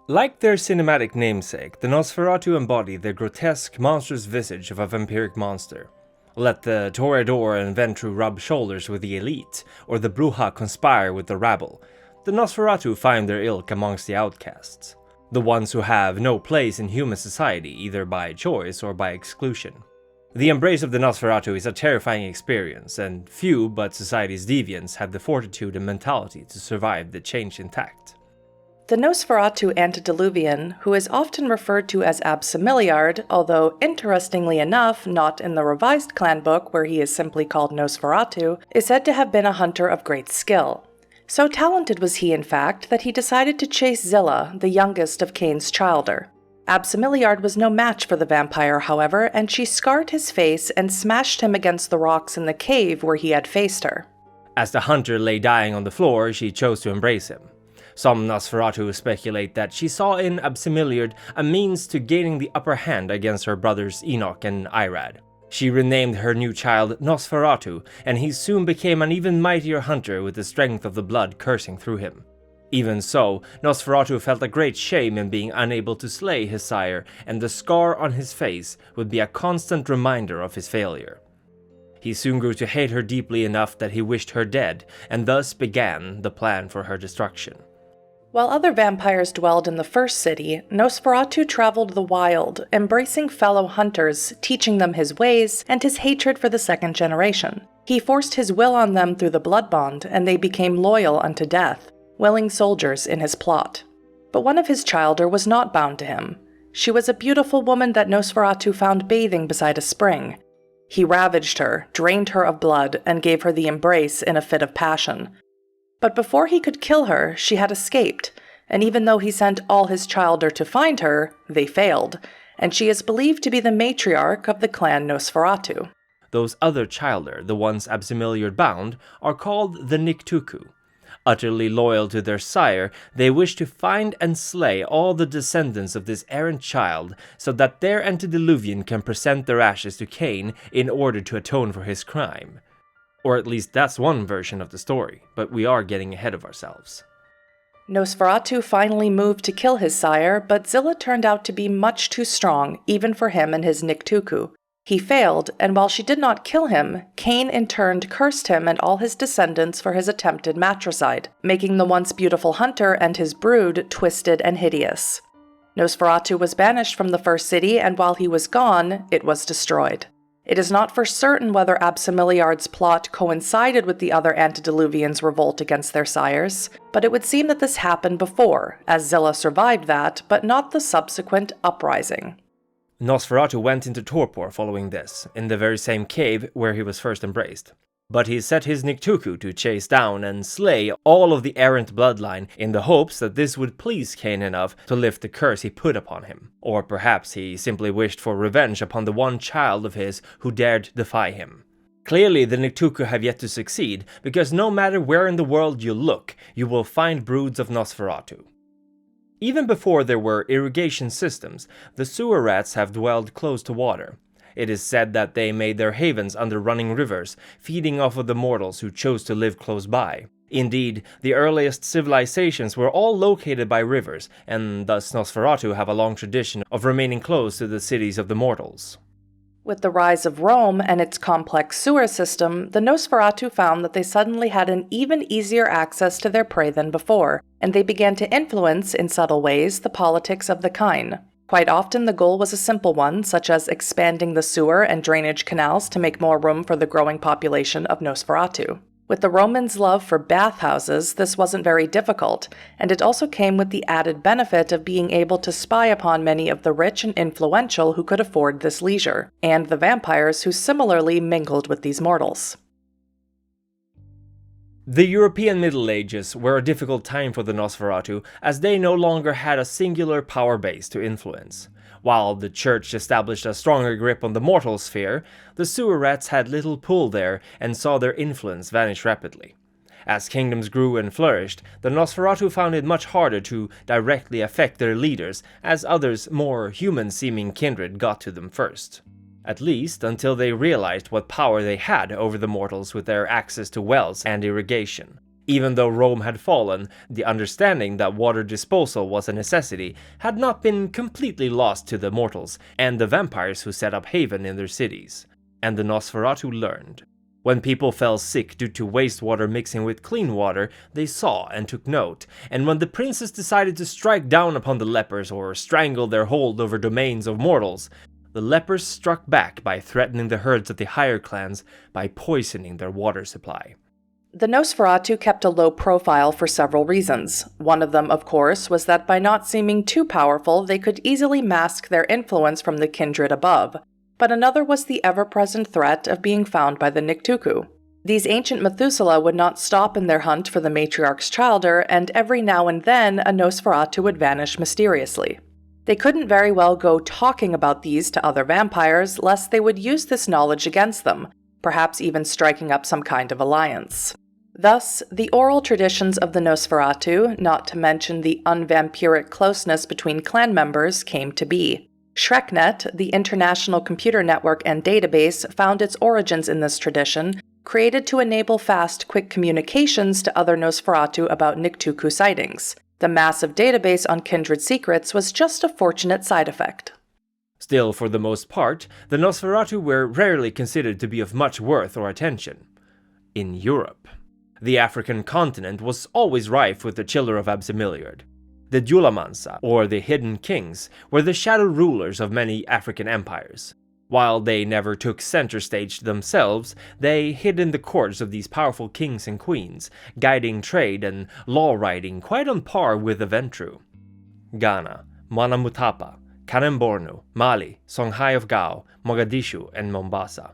Like their cinematic namesake, the Nosferatu embody the grotesque, monstrous visage of a vampiric monster. Let the Toreador and Ventru rub shoulders with the elite, or the Bruja conspire with the rabble. The Nosferatu find their ilk amongst the outcasts, the ones who have no place in human society either by choice or by exclusion. The embrace of the Nosferatu is a terrifying experience, and few but society's deviants have the fortitude and mentality to survive the change intact. The Nosferatu antediluvian, who is often referred to as Absimiliard, although interestingly enough not in the revised clan book where he is simply called Nosferatu, is said to have been a hunter of great skill. So talented was he, in fact, that he decided to chase Zilla, the youngest of Cain's childer. Absimiliard was no match for the vampire, however, and she scarred his face and smashed him against the rocks in the cave where he had faced her. As the hunter lay dying on the floor, she chose to embrace him. Some Nosferatu speculate that she saw in Absimiliard a means to gaining the upper hand against her brothers Enoch and Irad. She renamed her new child Nosferatu, and he soon became an even mightier hunter with the strength of the blood coursing through him. Even so, Nosferatu felt a great shame in being unable to slay his sire, and the scar on his face would be a constant reminder of his failure. He soon grew to hate her deeply enough that he wished her dead, and thus began the plan for her destruction. While other vampires dwelled in the first city, Nosferatu traveled the wild, embracing fellow hunters, teaching them his ways and his hatred for the second generation. He forced his will on them through the blood bond, and they became loyal unto death, willing soldiers in his plot. But one of his childer was not bound to him. She was a beautiful woman that Nosferatu found bathing beside a spring. He ravaged her, drained her of blood, and gave her the embrace in a fit of passion. But before he could kill her, she had escaped, and even though he sent all his childer to find her, they failed, and she is believed to be the matriarch of the clan Nosferatu. Those other childer, the ones Absimiliard bound, are called the Niktuku. Utterly loyal to their sire, they wish to find and slay all the descendants of this errant child, so that their antediluvian can present their ashes to Cain in order to atone for his crime. Or at least that's one version of the story, but we are getting ahead of ourselves. Nosferatu finally moved to kill his sire, but Zilla turned out to be much too strong, even for him and his Niktuku. He failed, and while she did not kill him, Cain in turn cursed him and all his descendants for his attempted matricide, making the once beautiful hunter and his brood twisted and hideous. Nosferatu was banished from the first city, and while he was gone, it was destroyed. It is not for certain whether Absimiliard's plot coincided with the other antediluvians' revolt against their sires, but it would seem that this happened before, as Zilla survived that, but not the subsequent uprising. Nosferatu went into torpor following this, in the very same cave where he was first embraced. But he set his Niktuku to chase down and slay all of the errant bloodline in the hopes that this would please Cain enough to lift the curse he put upon him. Or perhaps he simply wished for revenge upon the one child of his who dared defy him. Clearly the Niktuku have yet to succeed, because no matter where in the world you look, you will find broods of Nosferatu. Even before there were irrigation systems, the sewer rats have dwelled close to water. It is said that they made their havens under running rivers, feeding off of the mortals who chose to live close by. Indeed, the earliest civilizations were all located by rivers, and thus Nosferatu have a long tradition of remaining close to the cities of the mortals. With the rise of Rome and its complex sewer system, the Nosferatu found that they suddenly had an even easier access to their prey than before, and they began to influence, in subtle ways, the politics of the kine. Quite often the goal was a simple one, such as expanding the sewer and drainage canals to make more room for the growing population of Nosferatu. With the Romans' love for bathhouses, this wasn't very difficult, and it also came with the added benefit of being able to spy upon many of the rich and influential who could afford this leisure, and the vampires who similarly mingled with these mortals. The European Middle Ages were a difficult time for the Nosferatu, as they no longer had a singular power base to influence. While the Church established a stronger grip on the mortal sphere, the sewer rats had little pull there and saw their influence vanish rapidly. As kingdoms grew and flourished, the Nosferatu found it much harder to directly affect their leaders, as others, more human-seeming kindred got to them first. At least until they realized what power they had over the mortals with their access to wells and irrigation. Even though Rome had fallen, the understanding that water disposal was a necessity had not been completely lost to the mortals and the vampires who set up haven in their cities. And the Nosferatu learned. When people fell sick due to wastewater mixing with clean water, they saw and took note, and when the princes decided to strike down upon the lepers or strangle their hold over domains of mortals, the lepers struck back by threatening the herds of the higher clans by poisoning their water supply. The Nosferatu kept a low profile for several reasons. One of them, of course, was that by not seeming too powerful, they could easily mask their influence from the kindred above. But another was the ever-present threat of being found by the Niktuku. These ancient Methuselah would not stop in their hunt for the matriarch's childer, and every now and then a Nosferatu would vanish mysteriously. They couldn't very well go talking about these to other vampires, lest they would use this knowledge against them, perhaps even striking up some kind of alliance. Thus, the oral traditions of the Nosferatu, not to mention the unvampiric closeness between clan members, came to be. SchreckNet, the international computer network and database, found its origins in this tradition, created to enable fast, quick communications to other Nosferatu about Niktuku sightings. The massive database on kindred secrets was just a fortunate side effect. Still, for the most part, the Nosferatu were rarely considered to be of much worth or attention. In Europe. The African continent was always rife with the children of Absimiliard. The Julamansa, or the Hidden Kings, were the shadow rulers of many African empires. While they never took center stage themselves, they hid in the courts of these powerful kings and queens, guiding trade and law-writing quite on par with the Ventru. Ghana, Manamutapa, Kanem-Bornu, Mali, Songhai of Gao, Mogadishu, and Mombasa.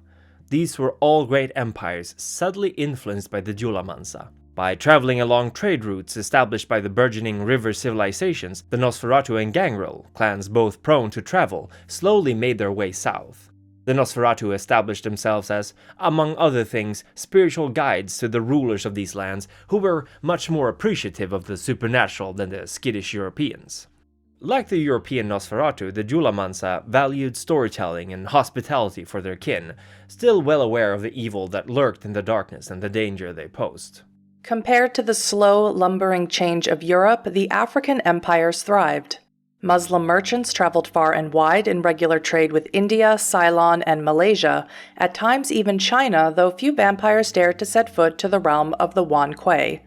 These were all great empires subtly influenced by the Julamansa. By traveling along trade routes established by the burgeoning river civilizations, the Nosferatu and Gangrel, clans both prone to travel, slowly made their way south. The Nosferatu established themselves as, among other things, spiritual guides to the rulers of these lands who were much more appreciative of the supernatural than the skittish Europeans. Like the European Nosferatu, the Julamansa valued storytelling and hospitality for their kin, still well aware of the evil that lurked in the darkness and the danger they posed. Compared to the slow, lumbering change of Europe, the African empires thrived. Muslim merchants traveled far and wide in regular trade with India, Ceylon, and Malaysia, at times even China, though few vampires dared to set foot to the realm of the Wan Kuei.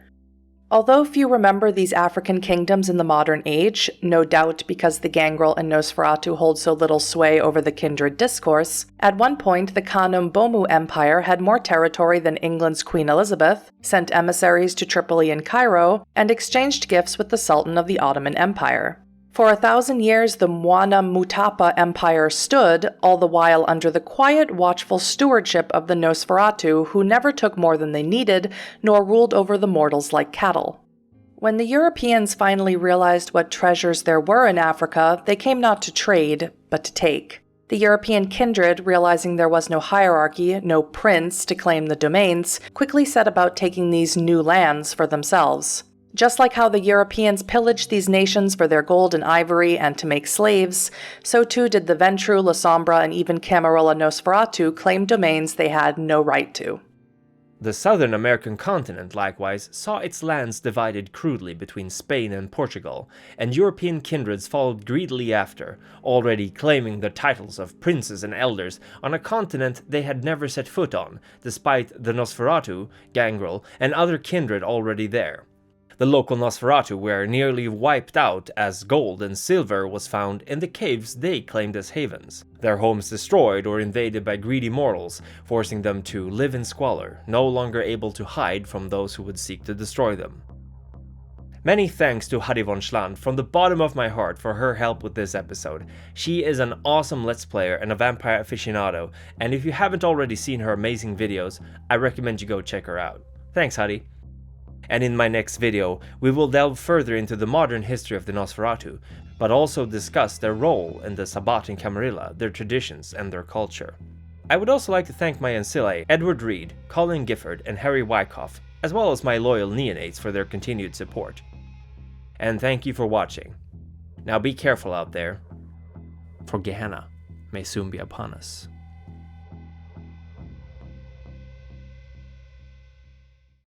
Although few remember these African kingdoms in the modern age, no doubt because the Gangrel and Nosferatu hold so little sway over the kindred discourse, at one point the Kanem-Bornu Empire had more territory than England's Queen Elizabeth, sent emissaries to Tripoli and Cairo, and exchanged gifts with the Sultan of the Ottoman Empire. For 1,000 years the Mwana-Mutapa Empire stood, all the while under the quiet, watchful stewardship of the Nosferatu, who never took more than they needed, nor ruled over the mortals like cattle. When the Europeans finally realized what treasures there were in Africa, they came not to trade, but to take. The European kindred, realizing there was no hierarchy, no prince to claim the domains, quickly set about taking these new lands for themselves. Just like how the Europeans pillaged these nations for their gold and ivory and to make slaves, so too did the Ventru, La Sombra, and even Camarilla Nosferatu claim domains they had no right to. The southern American continent, likewise, saw its lands divided crudely between Spain and Portugal, and European kindreds followed greedily after, already claiming the titles of princes and elders on a continent they had never set foot on, despite the Nosferatu, Gangrel, and other kindred already there. The local Nosferatu were nearly wiped out as gold and silver was found in the caves they claimed as havens, their homes destroyed or invaded by greedy mortals, forcing them to live in squalor, no longer able to hide from those who would seek to destroy them. Many thanks to Hadi von Schland from the bottom of my heart for her help with this episode. She is an awesome Let's Player and a vampire aficionado, and if you haven't already seen her amazing videos, I recommend you go check her out. Thanks, Hadi. And in my next video, we will delve further into the modern history of the Nosferatu, but also discuss their role in the Sabbat and Camarilla, their traditions, and their culture. I would also like to thank my ancillae Edward Reed, Colin Gifford, and Harry Wyckoff, as well as my loyal neonates for their continued support. And thank you for watching. Now be careful out there, for Gehenna may soon be upon us.